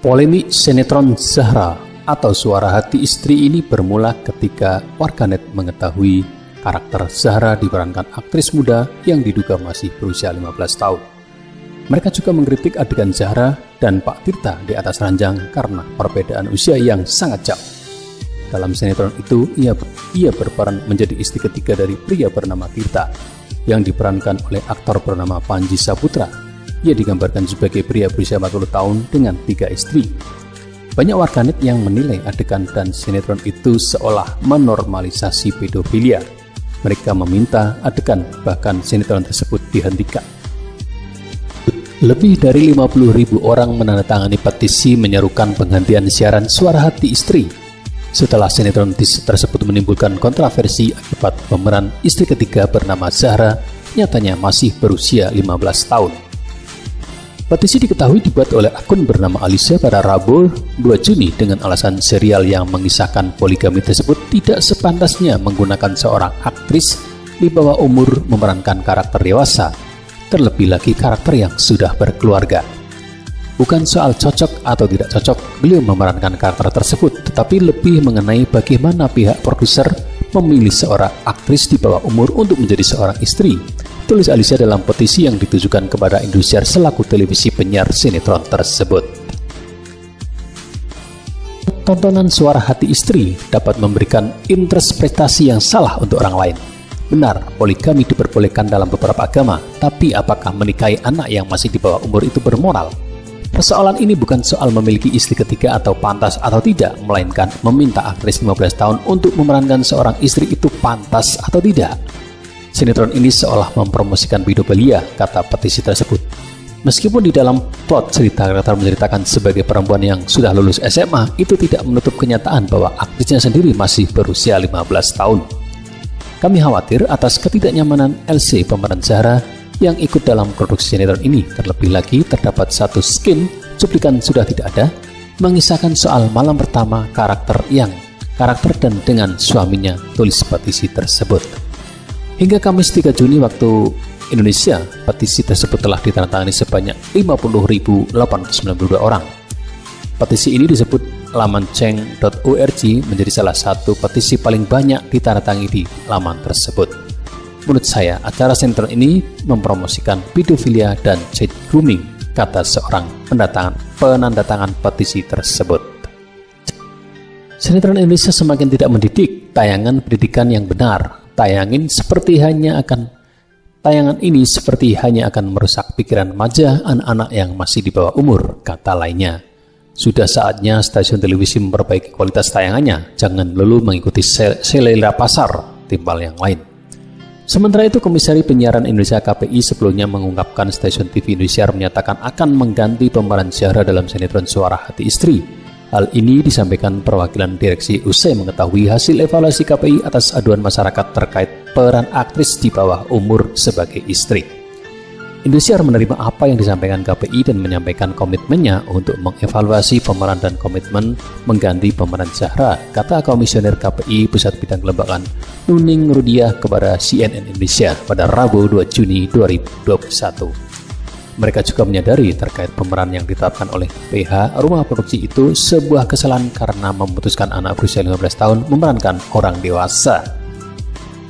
Polemik sinetron Zahra atau Suara Hati Istri ini bermula ketika warganet mengetahui karakter Zahra diperankan aktris muda yang diduga masih berusia 15 tahun. Mereka juga mengkritik adegan Zahra dan Pak Tirta di atas ranjang karena perbedaan usia yang sangat jauh. Dalam sinetron itu, ia berperan menjadi istri ketiga dari pria bernama Tirta yang diperankan oleh aktor bernama Panji Saputra. Ia digambarkan sebagai pria berusia 40 tahun dengan 3 istri. Banyak warganet yang menilai adegan dan sinetron itu seolah menormalisasi pedofilia. Mereka meminta adegan bahkan sinetron tersebut dihentikan. Lebih dari 50.000 orang menandatangani petisi menyerukan penghentian siaran Suara Hati Istri setelah sinetron tersebut menimbulkan kontroversi akibat pemeran istri ketiga bernama Zahra nyatanya masih berusia 15 tahun. Petisi diketahui dibuat oleh akun bernama Alisa pada Rabu 2 Juni dengan alasan serial yang mengisahkan poligami tersebut tidak sepantasnya menggunakan seorang aktris di bawah umur memerankan karakter dewasa, terlebih lagi karakter yang sudah berkeluarga. Bukan soal cocok atau tidak cocok beliau memerankan karakter tersebut, tetapi lebih mengenai bagaimana pihak produser memilih seorang aktris di bawah umur untuk menjadi seorang istri, tulis Alisa dalam petisi yang ditujukan kepada Indosiar selaku televisi penyiar sinetron tersebut. Tontonan Suara Hati Istri dapat memberikan interpretasi yang salah untuk orang lain. Benar, poligami diperbolehkan dalam beberapa agama, tapi apakah menikahi anak yang masih di bawah umur itu bermoral? Persoalan ini bukan soal memiliki istri ketiga atau pantas atau tidak, melainkan meminta aktris 15 tahun untuk memerankan seorang istri itu pantas atau tidak. Sinetron ini seolah mempromosikan pedofilia, kata petisi tersebut. Meskipun di dalam plot cerita karakter menceritakan sebagai perempuan yang sudah lulus SMA, itu tidak menutup kenyataan bahwa aktrisnya sendiri masih berusia 15 tahun. Kami khawatir atas ketidaknyamanan LC pemeran Zahra yang ikut dalam produksi sinetron ini. Terlebih lagi terdapat satu skin cuplikan sudah tidak ada mengisahkan soal malam pertama karakter dan dengan suaminya, tulis petisi tersebut. Hingga Kamis 3 Juni waktu Indonesia, petisi tersebut telah ditandatangani sebanyak 50.892 orang. Petisi ini disebut laman ceng.org menjadi salah satu petisi paling banyak ditandatangani di laman tersebut. Menurut saya, acara sinetron ini mempromosikan pedofilia dan child grooming, kata seorang penandatangan petisi tersebut. Sinetron Indonesia semakin tidak mendidik, tayangan pendidikan yang benar. Tayangan ini seperti hanya akan merusak pikiran remaja anak-anak yang masih di bawah umur, kata lainnya. Sudah saatnya stasiun televisi memperbaiki kualitas tayangannya, jangan melulu mengikuti selera pasar timbal yang lain. Sementara itu, Komisari Penyiaran Indonesia KPI sebelumnya mengungkapkan stasiun TV Indosiar menyatakan akan mengganti pemeran Zahra dalam sinetron Suara Hati Istri. Hal ini disampaikan perwakilan direksi usai mengetahui hasil evaluasi KPI atas aduan masyarakat terkait peran aktris di bawah umur sebagai istri. Indosiar menerima apa yang disampaikan KPI dan menyampaikan komitmennya untuk mengevaluasi pemeran dan komitmen mengganti pemeran Zahra, kata Komisioner KPI Pusat Bidang Kelembagaan Nuning Rudiah kepada CNN Indonesia pada Rabu 2 Juni 2021. Mereka juga menyadari terkait pemeran yang ditetapkan oleh PH rumah produksi itu sebuah kesalahan karena memutuskan anak berusia 15 tahun memerankan orang dewasa.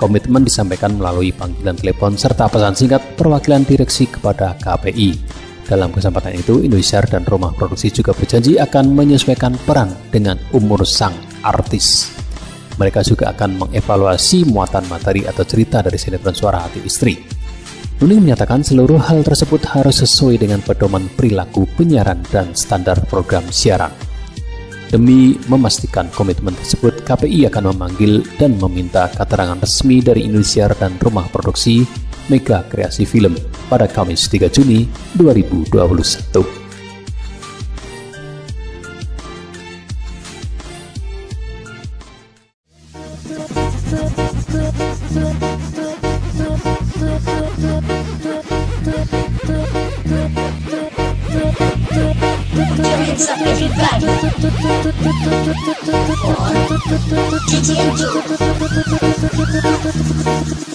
Komitmen disampaikan melalui panggilan telepon serta pesan singkat perwakilan direksi kepada KPI. Dalam kesempatan itu, Indosiar dan rumah produksi juga berjanji akan menyesuaikan peran dengan umur sang artis. Mereka juga akan mengevaluasi muatan materi atau cerita dari sinetron Suara Hati Istri. Nuning menyatakan seluruh hal tersebut harus sesuai dengan pedoman perilaku penyiaran dan standar program siaran. Demi memastikan komitmen tersebut, KPI akan memanggil dan meminta keterangan resmi dari Indosiar dan rumah produksi Mega Kreasi Film pada Kamis 3 Juni 2021. everybody.